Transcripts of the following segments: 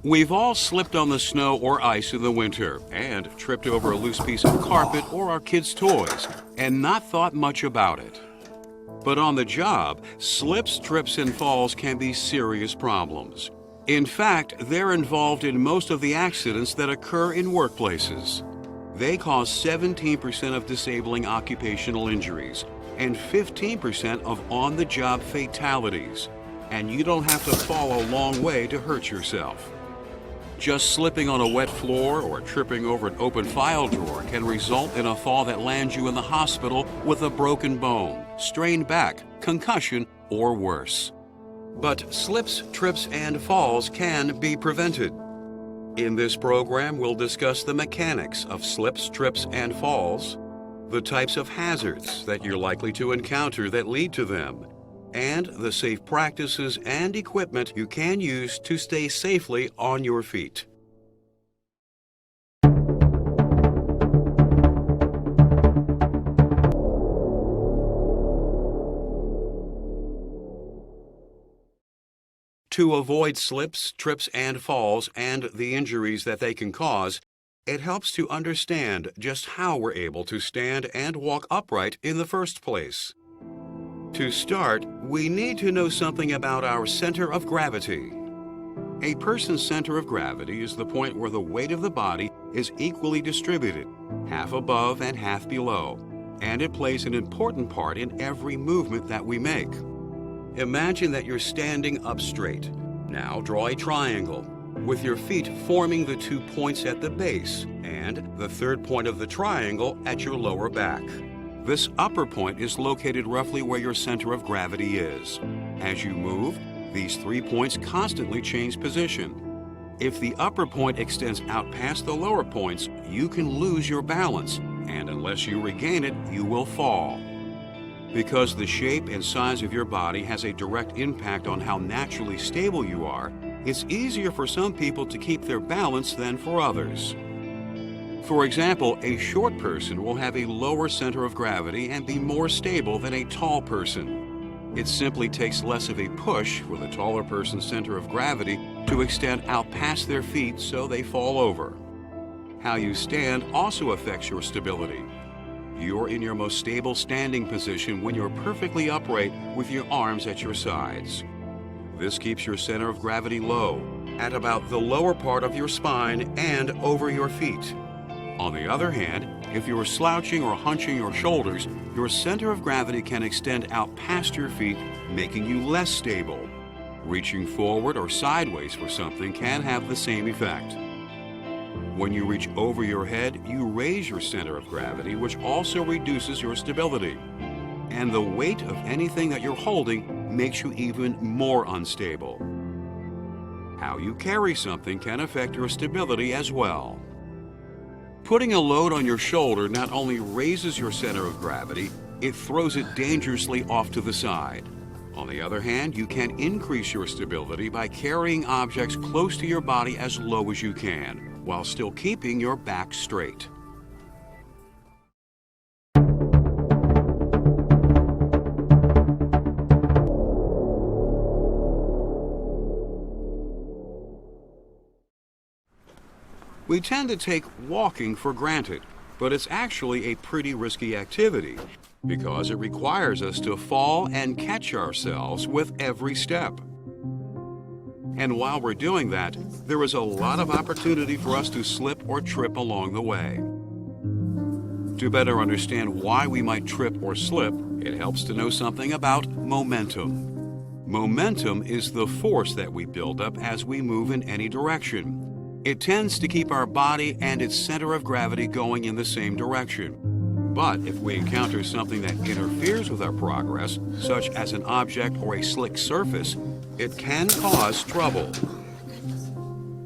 We've all slipped on the snow or ice in the winter and tripped over a loose piece of carpet or our kids' toys and not thought much about it. But on the job, slips, trips, and falls can be serious problems. In fact, they're involved in most of the accidents that occur in workplaces. They cause 17% of disabling occupational injuries and 15% of on-the-job fatalities. And you don't have to fall a long way to hurt yourself. Just slipping on a wet floor or tripping over an open file drawer can result in a fall that lands you in the hospital with a broken bone, strained back, concussion, or worse. But slips, trips, and falls can be prevented. In this program, we'll discuss the mechanics of slips, trips, and falls, the types of hazards that you're likely to encounter that lead to them, and the safe practices and equipment you can use to stay safely on your feet. To avoid slips, trips, and falls and the injuries that they can cause, it helps to understand just how we're able to stand and walk upright in the first place. To start, we need to know something about our center of gravity. A person's center of gravity is the point where the weight of the body is equally distributed, half above and half below, and it plays an important part in every movement that we make. Imagine that you're standing up straight. Now draw a triangle, with your feet forming the 2 points at the base and the third point of the triangle at your lower back. This upper point is located roughly where your center of gravity is. As you move, these 3 points constantly change position. If the upper point extends out past the lower points, you can lose your balance, and unless you regain it, you will fall. Because the shape and size of your body has a direct impact on how naturally stable you are, it's easier for some people to keep their balance than for others. For example, a short person will have a lower center of gravity and be more stable than a tall person. It simply takes less of a push for the taller person's center of gravity to extend out past their feet so they fall over. How you stand also affects your stability. You're in your most stable standing position when you're perfectly upright with your arms at your sides. This keeps your center of gravity low, at about the lower part of your spine and over your feet. On the other hand, if you're slouching or hunching your shoulders, your center of gravity can extend out past your feet, making you less stable. Reaching forward or sideways for something can have the same effect. When you reach over your head, you raise your center of gravity, which also reduces your stability. And the weight of anything that you're holding makes you even more unstable. How you carry something can affect your stability as well. Putting a load on your shoulder not only raises your center of gravity, it throws it dangerously off to the side. On the other hand, you can increase your stability by carrying objects close to your body as low as you can, while still keeping your back straight. We tend to take walking for granted, but it's actually a pretty risky activity because it requires us to fall and catch ourselves with every step. And while we're doing that, there is a lot of opportunity for us to slip or trip along the way. To better understand why we might trip or slip, it helps to know something about momentum. Momentum is the force that we build up as we move in any direction. It tends to keep our body and its center of gravity going in the same direction. But if we encounter something that interferes with our progress, such as an object or a slick surface, it can cause trouble.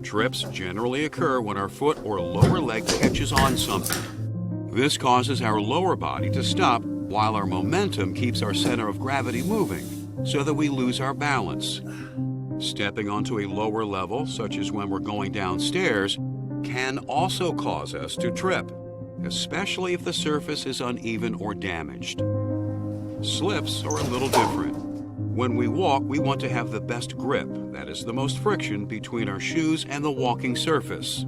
Trips generally occur when our foot or lower leg catches on something. This causes our lower body to stop while our momentum keeps our center of gravity moving, so that we lose our balance. Stepping onto a lower level, such as when we're going downstairs, can also cause us to trip, especially if the surface is uneven or damaged. Slips are a little different. When we walk, we want to have the best grip, that is, the most friction between our shoes and the walking surface.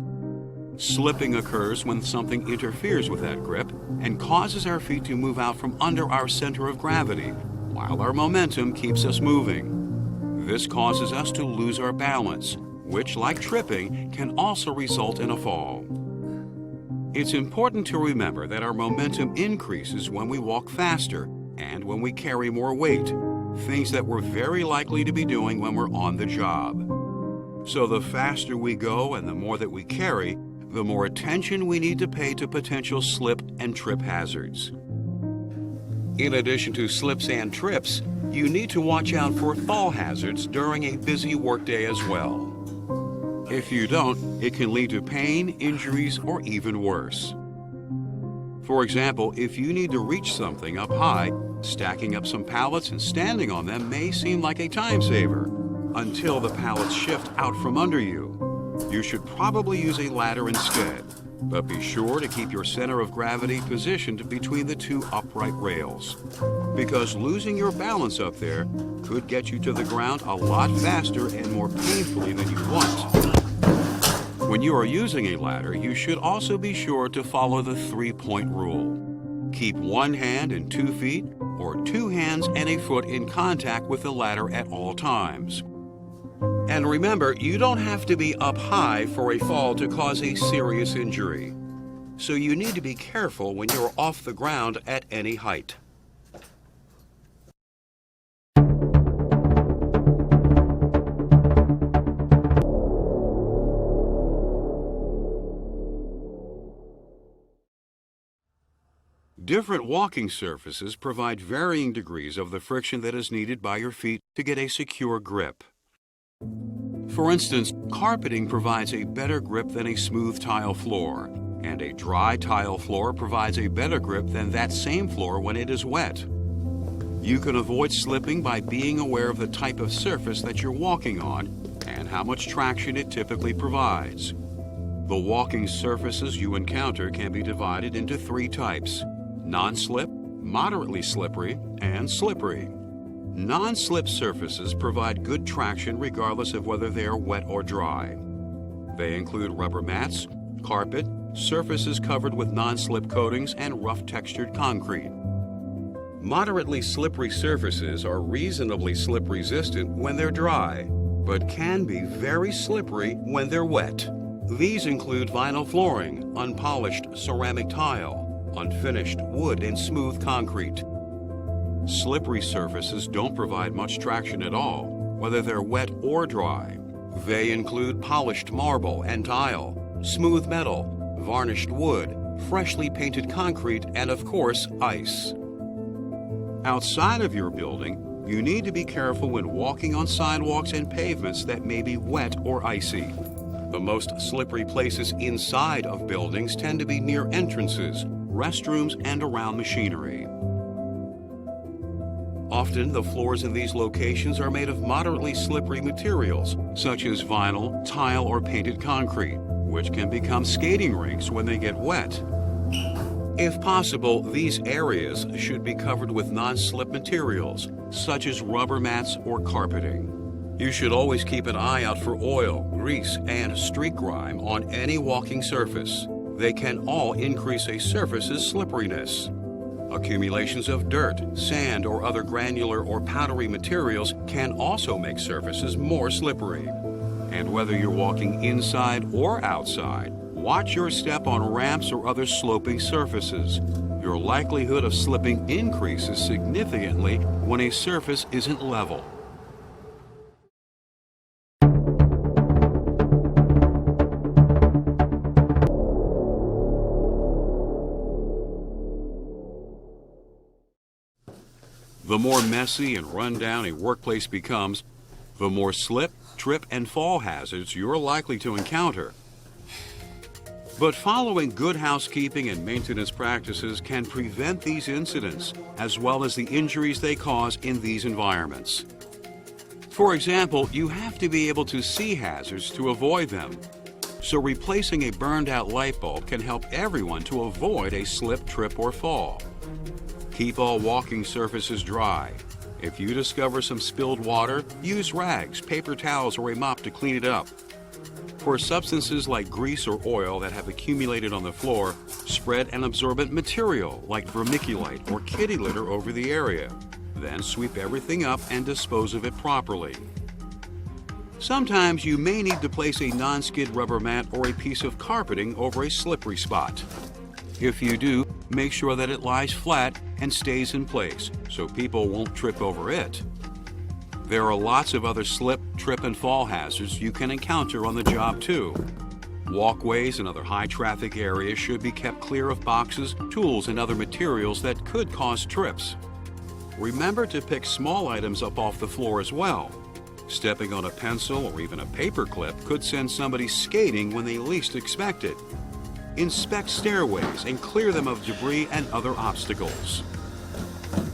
Slipping occurs when something interferes with that grip and causes our feet to move out from under our center of gravity, while our momentum keeps us moving. This causes us to lose our balance, which, like tripping, can also result in a fall. It's important to remember that our momentum increases when we walk faster and when we carry more weight, things that we're very likely to be doing when we're on the job. So the faster we go and the more that we carry, the more attention we need to pay to potential slip and trip hazards. In addition to slips and trips, you need to watch out for fall hazards during a busy workday as well. If you don't, it can lead to pain, injuries, or even worse. For example, if you need to reach something up high, stacking up some pallets and standing on them may seem like a time saver until the pallets shift out from under you. You should probably use a ladder instead, but be sure to keep your center of gravity positioned between the two upright rails, because losing your balance up there could get you to the ground a lot faster and more painfully than you want. When you are using a ladder, you should also be sure to follow the 3-point rule. Keep one hand and 2 feet, or 2 hands and a foot in contact with the ladder at all times. And remember, you don't have to be up high for a fall to cause a serious injury. So you need to be careful when you're off the ground at any height. Different walking surfaces provide varying degrees of the friction that is needed by your feet to get a secure grip. For instance, carpeting provides a better grip than a smooth tile floor, and a dry tile floor provides a better grip than that same floor when it is wet. You can avoid slipping by being aware of the type of surface that you're walking on and how much traction it typically provides. The walking surfaces you encounter can be divided into 3 types: non-slip, moderately slippery, and slippery. Non-slip surfaces provide good traction regardless of whether they are wet or dry. They include rubber mats, carpet, surfaces covered with non-slip coatings, and rough textured concrete. Moderately slippery surfaces are reasonably slip resistant when they're dry, but can be very slippery when they're wet. These include vinyl flooring, unpolished ceramic tile, unfinished wood, and smooth concrete. Slippery surfaces don't provide much traction at all, whether they're wet or dry. They include polished marble and tile, smooth metal, varnished wood, freshly painted concrete, and of course, ice. Outside of your building, you need to be careful when walking on sidewalks and pavements that may be wet or icy. The most slippery places inside of buildings tend to be near entrances, restrooms, and around machinery. Often, the floors in these locations are made of moderately slippery materials, such as vinyl, tile, or painted concrete, which can become skating rinks when they get wet. If possible, these areas should be covered with non-slip materials, such as rubber mats or carpeting. You should always keep an eye out for oil, grease, and streak grime on any walking surface. They can all increase a surface's slipperiness. Accumulations of dirt, sand, or other granular or powdery materials can also make surfaces more slippery. And whether you're walking inside or outside, watch your step on ramps or other sloping surfaces. Your likelihood of slipping increases significantly when a surface isn't level. The more messy and run-down a workplace becomes, the more slip, trip, and fall hazards you're likely to encounter. But following good housekeeping and maintenance practices can prevent these incidents, as well as the injuries they cause in these environments. For example, you have to be able to see hazards to avoid them. So replacing a burned-out light bulb can help everyone to avoid a slip, trip, or fall. Keep all walking surfaces dry. If you discover some spilled water, use rags, paper towels, or a mop to clean it up. For substances like grease or oil that have accumulated on the floor, spread an absorbent material like vermiculite or kitty litter over the area. Then sweep everything up and dispose of it properly. Sometimes you may need to place a non-skid rubber mat or a piece of carpeting over a slippery spot. If you do, make sure that it lies flat and stays in place so people won't trip over it. There are lots of other slip, trip, and fall hazards you can encounter on the job too. Walkways and other high-traffic areas should be kept clear of boxes, tools, and other materials that could cause trips. Remember to pick small items up off the floor as well. Stepping on a pencil or even a paper clip could send somebody skating when they least expect it. Inspect stairways and clear them of debris and other obstacles.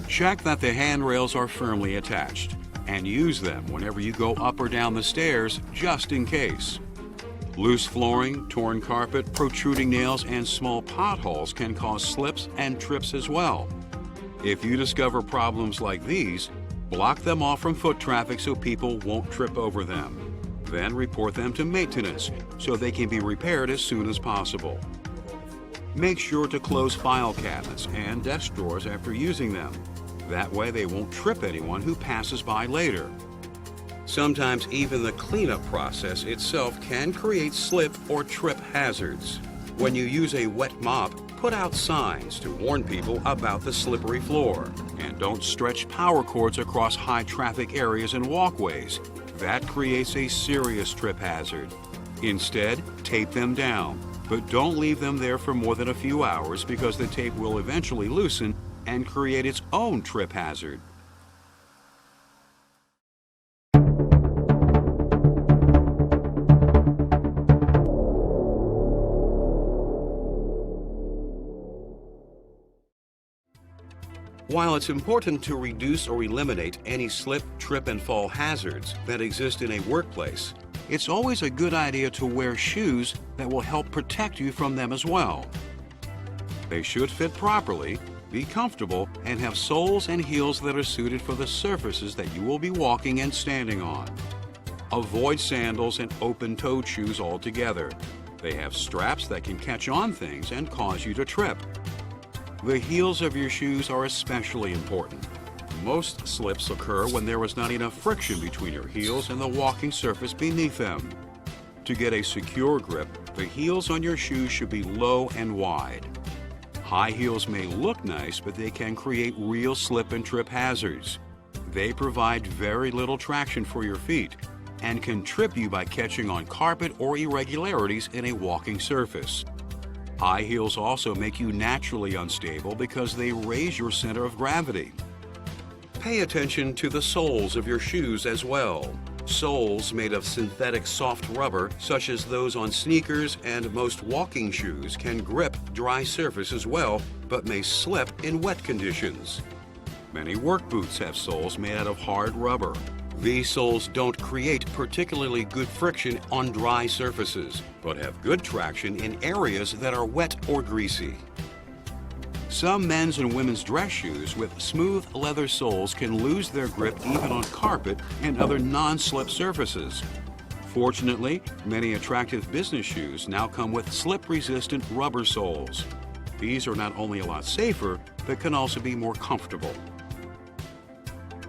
Check that the handrails are firmly attached, and use them whenever you go up or down the stairs, just in case. Loose flooring, torn carpet, protruding nails, and small potholes can cause slips and trips as well. If you discover problems like these, block them off from foot traffic so people won't trip over them. Then report them to maintenance so they can be repaired as soon as possible. Make sure to close file cabinets and desk drawers after using them. That way they won't trip anyone who passes by later. Sometimes even the cleanup process itself can create slip or trip hazards. When you use a wet mop, put out signs to warn people about the slippery floor. And don't stretch power cords across high traffic areas and walkways. That creates a serious trip hazard. Instead, tape them down, but don't leave them there for more than a few hours because the tape will eventually loosen and create its own trip hazard. While it's important to reduce or eliminate any slip, trip, and fall hazards that exist in a workplace, it's always a good idea to wear shoes that will help protect you from them as well. They should fit properly, be comfortable, and have soles and heels that are suited for the surfaces that you will be walking and standing on. Avoid sandals and open-toed shoes altogether. They have straps that can catch on things and cause you to trip. The heels of your shoes are especially important. Most slips occur when there is not enough friction between your heels and the walking surface beneath them. To get a secure grip, the heels on your shoes should be low and wide. High heels may look nice, but they can create real slip and trip hazards. They provide very little traction for your feet and can trip you by catching on carpet or irregularities in a walking surface. High heels also make you naturally unstable because they raise your center of gravity. Pay attention to the soles of your shoes as well. Soles made of synthetic soft rubber, such as those on sneakers and most walking shoes, can grip dry surfaces well, but may slip in wet conditions. Many work boots have soles made out of hard rubber. These soles don't create particularly good friction on dry surfaces, but have good traction in areas that are wet or greasy. Some men's and women's dress shoes with smooth leather soles can lose their grip even on carpet and other non-slip surfaces. Fortunately, many attractive business shoes now come with slip-resistant rubber soles. These are not only a lot safer, but can also be more comfortable.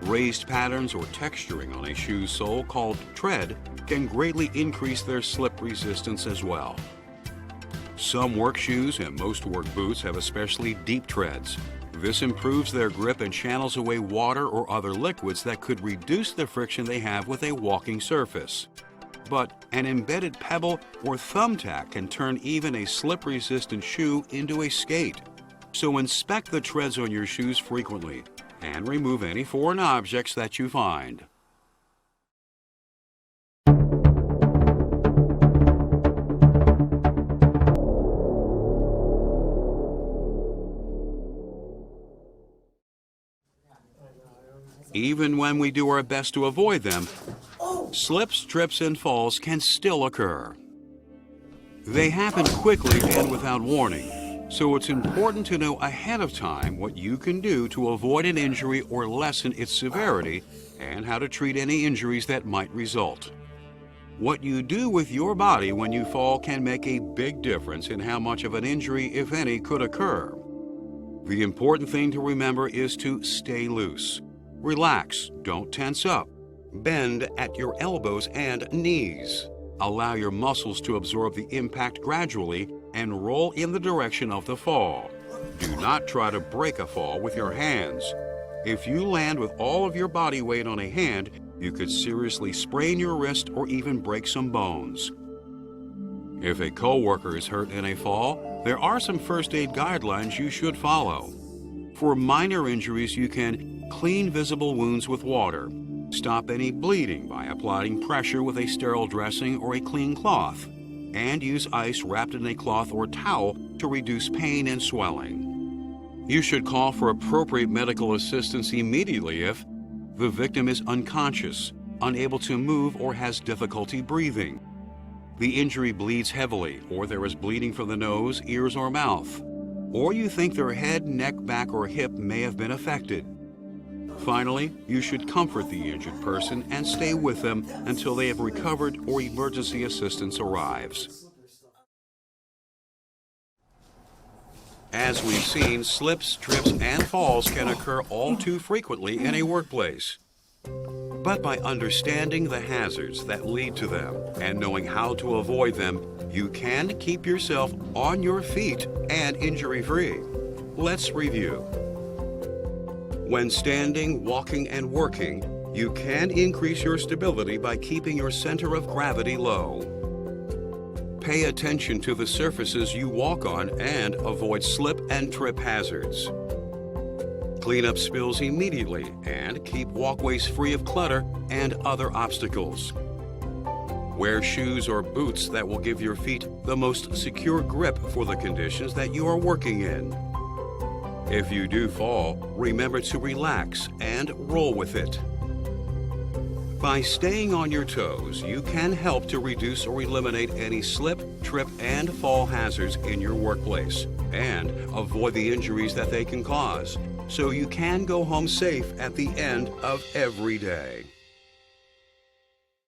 Raised patterns or texturing on a shoe sole called tread can greatly increase their slip resistance as well. Some work shoes and most work boots have especially deep treads. This improves their grip and channels away water or other liquids that could reduce the friction they have with a walking surface. But an embedded pebble or thumbtack can turn even a slip-resistant shoe into a skate. So inspect the treads on your shoes frequently and remove any foreign objects that you find. Even when we do our best to avoid them, slips, trips, and falls can still occur. They happen quickly and without warning, So it's important to know ahead of time what you can do to avoid an injury or lessen its severity, and how to treat any injuries that might result. What you do with your body when you fall can make a big difference in how much of an injury, if any, could occur. The important thing to remember is to stay loose. Relax, don't tense up. Bend at your elbows and knees. Allow your muscles to absorb the impact gradually and roll in the direction of the fall. Do not try to break a fall with your hands. If you land with all of your body weight on a hand, you could seriously sprain your wrist or even break some bones. If a coworker is hurt in a fall, there are some first aid guidelines you should follow. For minor injuries, you can clean visible wounds with water. Stop any bleeding by applying pressure with a sterile dressing or a clean cloth, and use ice wrapped in a cloth or towel to reduce pain and swelling. You should call for appropriate medical assistance immediately if the victim is unconscious, unable to move, or has difficulty breathing. The injury bleeds heavily, or there is bleeding from the nose, ears, or mouth, or you think their head, neck, back, or hip may have been affected. Finally, you should comfort the injured person and stay with them until they have recovered or emergency assistance arrives. As we've seen, slips, trips, and falls can occur all too frequently in a workplace. But by understanding the hazards that lead to them and knowing how to avoid them, you can keep yourself on your feet and injury-free. Let's review. When standing, walking, and working, you can increase your stability by keeping your center of gravity low. Pay attention to the surfaces you walk on and avoid slip and trip hazards. Clean up spills immediately and keep walkways free of clutter and other obstacles. Wear shoes or boots that will give your feet the most secure grip for the conditions that you are working in. If you do fall, remember to relax and roll with it. By staying on your toes, you can help to reduce or eliminate any slip, trip, and fall hazards in your workplace and avoid the injuries that they can cause, so you can go home safe at the end of every day.